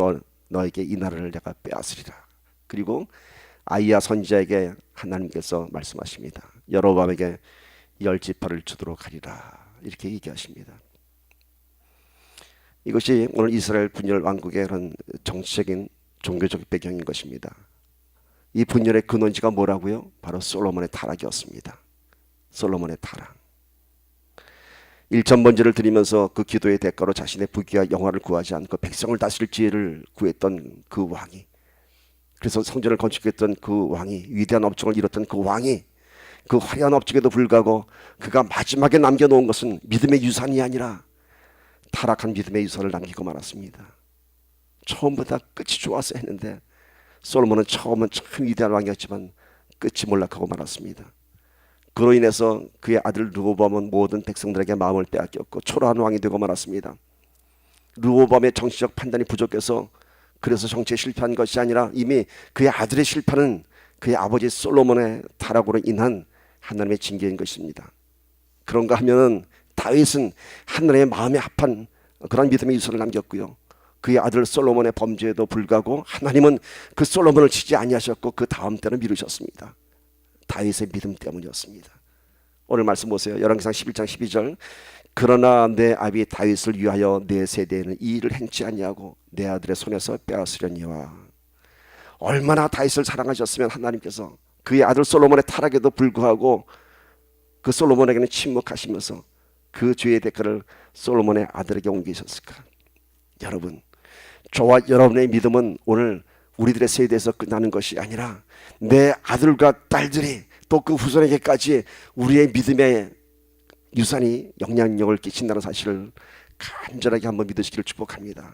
너에게 이 나라를 내가 빼앗으리라. 그리고 아이야 선지자에게 하나님께서 말씀하십니다. 여로보암에게 10지파를 주도록 하리라 이렇게 얘기하십니다. 이것이 오늘 이스라엘 분열 왕국의 그런 정치적인 종교적 배경인 것입니다. 이 분열의 근원지가 뭐라고요? 바로 솔로몬의 타락이었습니다. 솔로몬의 타락. 1,000번제를 드리면서 그 기도의 대가로 자신의 부귀와 영화를 구하지 않고 백성을 다스릴 지혜를 구했던 그 왕이, 그래서 성전을 건축했던 그 왕이, 위대한 업적을 이뤘던 그 왕이, 그 화려한 업적에도 불구하고 그가 마지막에 남겨놓은 것은 믿음의 유산이 아니라 타락한 믿음의 유산을 남기고 말았습니다. 처음보다 끝이 좋았어 했는데 솔로몬은 처음은 참 위대한 왕이었지만 끝이 몰락하고 말았습니다. 그로 인해서 그의 아들 르호보암은 모든 백성들에게 마음을 빼앗겼고 초라한 왕이 되고 말았습니다. 르호보암의 정치적 판단이 부족해서 그래서 정치에 실패한 것이 아니라 이미 그의 아들의 실패는 그의 아버지 솔로몬의 타락으로 인한 하나님의 징계인 것입니다. 그런가 하면은 다윗은 하나님의 마음에 합한 그런 믿음의 유산을 남겼고요. 그의 아들 솔로몬의 범죄에도 불구하고 하나님은 그 솔로몬을 치지 아니하셨고 그 다음 때는 미루셨습니다. 다윗의 믿음 때문이었습니다. 오늘 말씀 보세요. 열왕기상 11장 12절. 그러나 내 아비 다윗을 위하여 내 세대에는 이 일을 행치 아니하고 내 아들의 손에서 빼앗으려니와. 얼마나 다윗을 사랑하셨으면 하나님께서 그의 아들 솔로몬의 타락에도 불구하고 그 솔로몬에게는 침묵하시면서 그 죄의 대가를 솔로몬의 아들에게 옮기셨을까. 여러분, 저와 여러분의 믿음은 오늘 우리들의 세대에서 끝나는 것이 아니라 내 아들과 딸들이 또 그 후손에게까지 우리의 믿음의 유산이 영향력을 끼친다는 사실을 간절하게 한번 믿으시기를 축복합니다.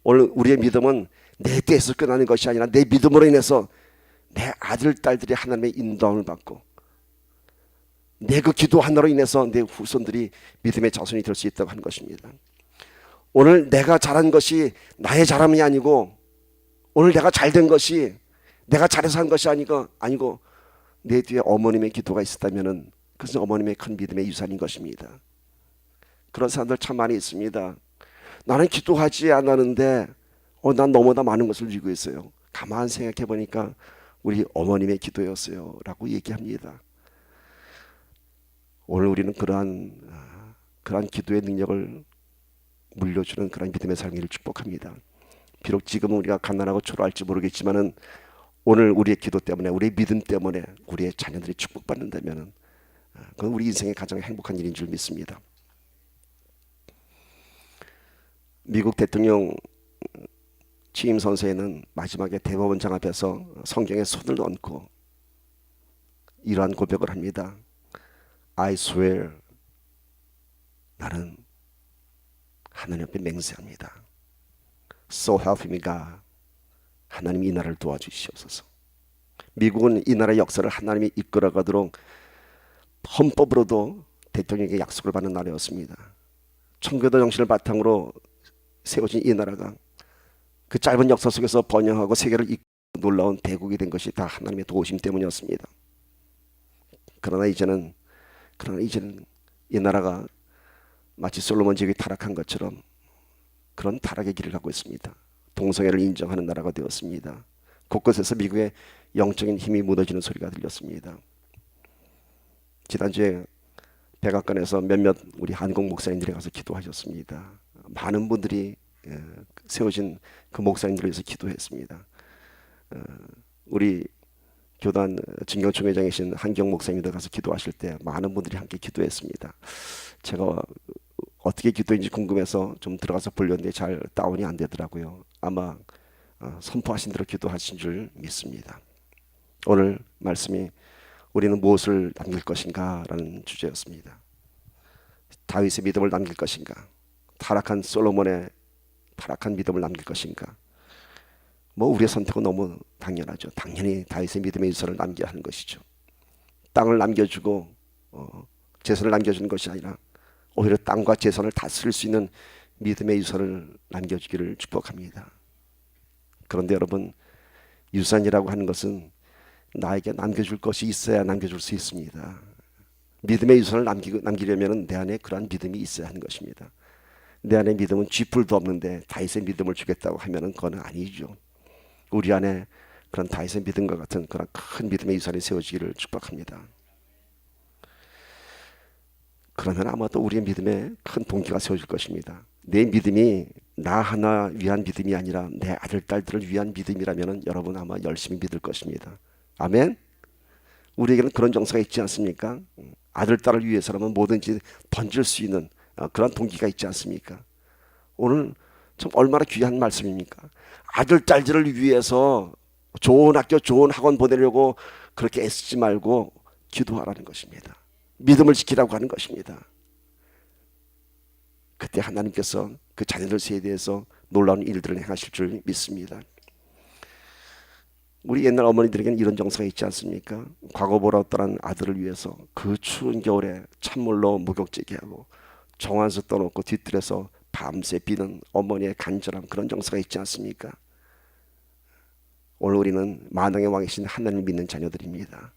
오늘 우리의 믿음은 내 때에서 끝나는 것이 아니라 내 믿음으로 인해서 내 아들 딸들이 하나님의 인도함을 받고 내 그 기도 하나로 인해서 내 후손들이 믿음의 자손이 될 수 있다고 하는 것입니다. 오늘 내가 잘한 것이 나의 잘함이 아니고, 오늘 내가 잘된 것이 내가 잘해서 한 것이 아니고 내 뒤에 어머님의 기도가 있었다면 그것은 어머님의 큰 믿음의 유산인 것입니다. 그런 사람들 참 많이 있습니다. 나는 기도하지 않았는데 난 너무나 많은 것을 지고 있어요. 가만 생각해 보니까 우리 어머님의 기도였어요 라고 얘기합니다. 오늘 우리는 그러한 기도의 능력을 물려주는 그런 믿음의 삶을 축복합니다. 비록 지금은 우리가 가난하고 초라할지 모르겠지만은 오늘 우리의 기도 때문에, 우리의 믿음 때문에 우리의 자녀들이 축복받는다면은 그건 우리 인생의 가장 행복한 일인 줄 믿습니다. 미국 대통령 취임 선서에는 마지막에 대법원장 앞에서 성경에 손을 얹고 이러한 고백을 합니다. I swear, 나는 하나님 앞에 맹세합니다. So help me God. 하나님이 이 나라를 도와주시옵소서. 미국은 이 나라의 역사를 하나님이 이끌어가도록 헌법으로도 대통령에게 약속을 받는 나라였습니다. 청교도 정신을 바탕으로 세워진 이 나라가 그 짧은 역사 속에서 번영하고 세계를 이끌어 놀라운 대국이 된 것이 다 하나님의 도우심 때문이었습니다. 그러나 이제는 이 나라가 마치 솔로몬 제국이 타락한 것처럼 그런 타락의 길을 가고 있습니다. 동성애를 인정하는 나라가 되었습니다. 곳곳에서 미국의 영적인 힘이 무너지는 소리가 들렸습니다. 지난주에 백악관에서 몇몇 우리 한국 목사님들이 가서 기도하셨습니다. 많은 분들이 세워진 그 목사님들을 위해서 기도했습니다. 우리 교단 진경총회장이신 한경 목사님들 가서 기도하실 때 많은 분들이 함께 기도했습니다. 제가 어떻게 기도했는지 궁금해서 좀 들어가서 보려는데 잘 다운이 안 되더라고요. 아마 선포하신 대로 기도하신 줄 믿습니다. 오늘 말씀이 우리는 무엇을 남길 것인가 라는 주제였습니다. 다윗의 믿음을 남길 것인가, 타락한 솔로몬의 타락한 믿음을 남길 것인가. 우리의 선택은 너무 당연하죠. 당연히 다윗의 믿음의 유산을 남겨야 하는 것이죠. 땅을 남겨주고 재산을 남겨주는 것이 아니라 오히려 땅과 재산을 다스릴 수 있는 믿음의 유산을 남겨주기를 축복합니다. 그런데 여러분, 유산이라고 하는 것은 나에게 남겨줄 것이 있어야 남겨줄 수 있습니다. 믿음의 유산을 남기려면 내 안에 그러한 믿음이 있어야 하는 것입니다. 내 안에 믿음은 쥐뿔도 없는데 다윗의 믿음을 주겠다고 하면 그건 아니죠. 우리 안에 그런 다윗의 믿음과 같은 그런 큰 믿음의 유산이 세워지기를 축복합니다. 그러면 아마도 우리의 믿음에 큰 동기가 세워질 것입니다. 내 믿음이 나 하나 위한 믿음이 아니라 내 아들, 딸들을 위한 믿음이라면 여러분 아마 열심히 믿을 것입니다. 아멘? 우리에게는 그런 정서가 있지 않습니까? 아들, 딸을 위해서라면 뭐든지 던질 수 있는 그런 동기가 있지 않습니까? 오늘 참 얼마나 귀한 말씀입니까? 아들, 딸들을 위해서 좋은 학교, 좋은 학원 보내려고 그렇게 애쓰지 말고 기도하라는 것입니다. 믿음을 지키라고 하는 것입니다. 그때 하나님께서 그 자녀들 세대에서 놀라운 일들을 행하실 줄 믿습니다. 우리 옛날 어머니들에게는 이런 정서가 있지 않습니까? 과거보다 떠난 아들을 위해서 그 추운 겨울에 찬물로 목욕제기하고 정한수 떠놓고 뒤뜰에서 밤새 비는 어머니의 간절함, 그런 정서가 있지 않습니까? 오늘 우리는 만왕의 왕이신 하나님을 믿는 자녀들입니다.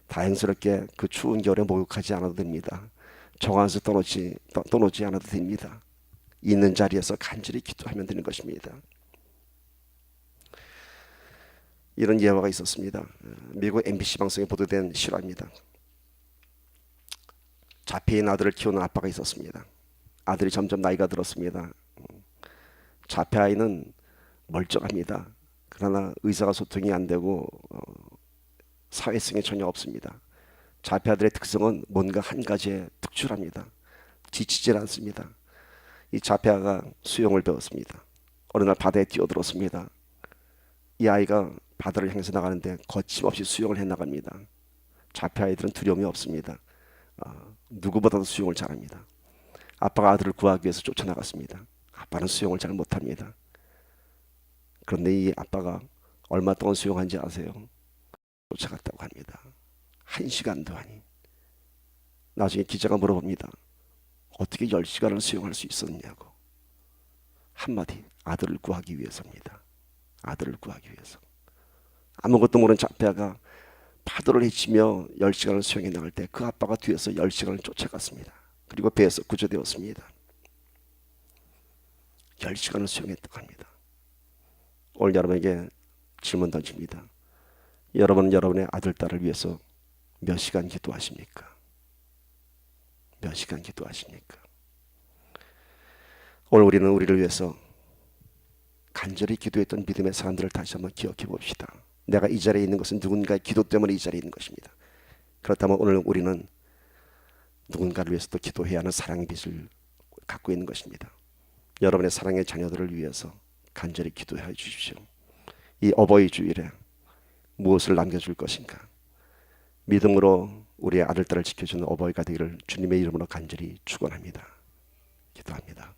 다행스럽게 그 추운 겨울에 목욕하지 않아도 됩니다. 정한수 떠놓지 않아도 됩니다. 있는 자리에서 간절히 기도하면 되는 것입니다. 이런 예화가 있었습니다. 미국 MBC 방송에 보도된 실화입니다. 자폐인 아들을 키우는 아빠가 있었습니다. 아들이 점점 나이가 들었습니다. 자폐 아이는 멀쩡합니다. 그러나 의사가 소통이 안 되고 사회성이 전혀 없습니다. 자폐 아들의 특성은 뭔가 한 가지에 특출합니다. 지치질 않습니다. 이 자폐아가 수영을 배웠습니다. 어느 날 바다에 뛰어들었습니다. 이 아이가 바다를 향해서 나가는데 거침없이 수영을 해나갑니다. 자폐 아이들은 두려움이 없습니다. 누구보다도 수영을 잘합니다. 아빠가 아들을 구하기 위해서 쫓아나갔습니다. 아빠는 수영을 잘 못합니다. 그런데 이 아빠가 얼마 동안 수영한지 아세요? 쫓아갔다고 합니다. 1시간도 아닌. 나중에 기자가 물어봅니다. 어떻게 10시간을 수영할 수 있었냐고. 한마디, 아들을 구하기 위해서입니다. 아들을 구하기 위해서. 아무것도 모르는 자폐아가 파도를 헤치며 10시간을 수영해 나갈 때 그 아빠가 뒤에서 10시간을 쫓아갔습니다. 그리고 배에서 구조되었습니다. 10시간을 수영했다고 합니다. 오늘 여러분에게 질문 던집니다. 여러분은 여러분의 아들, 딸을 위해서 몇 시간 기도하십니까? 몇 시간 기도하십니까? 오늘 우리는 우리를 위해서 간절히 기도했던 믿음의 사람들을 다시 한번 기억해 봅시다. 내가 이 자리에 있는 것은 누군가의 기도 때문에 이 자리에 있는 것입니다. 그렇다면 오늘 우리는 누군가를 위해서 또 기도해야 하는 사랑의 빚을 갖고 있는 것입니다. 여러분의 사랑의 자녀들을 위해서 간절히 기도해 주십시오. 이 어버이 주일에 무엇을 남겨줄 것인가? 믿음으로 우리의 아들, 딸을 지켜주는 어버이가 되기를 주님의 이름으로 간절히 축원합니다. 기도합니다.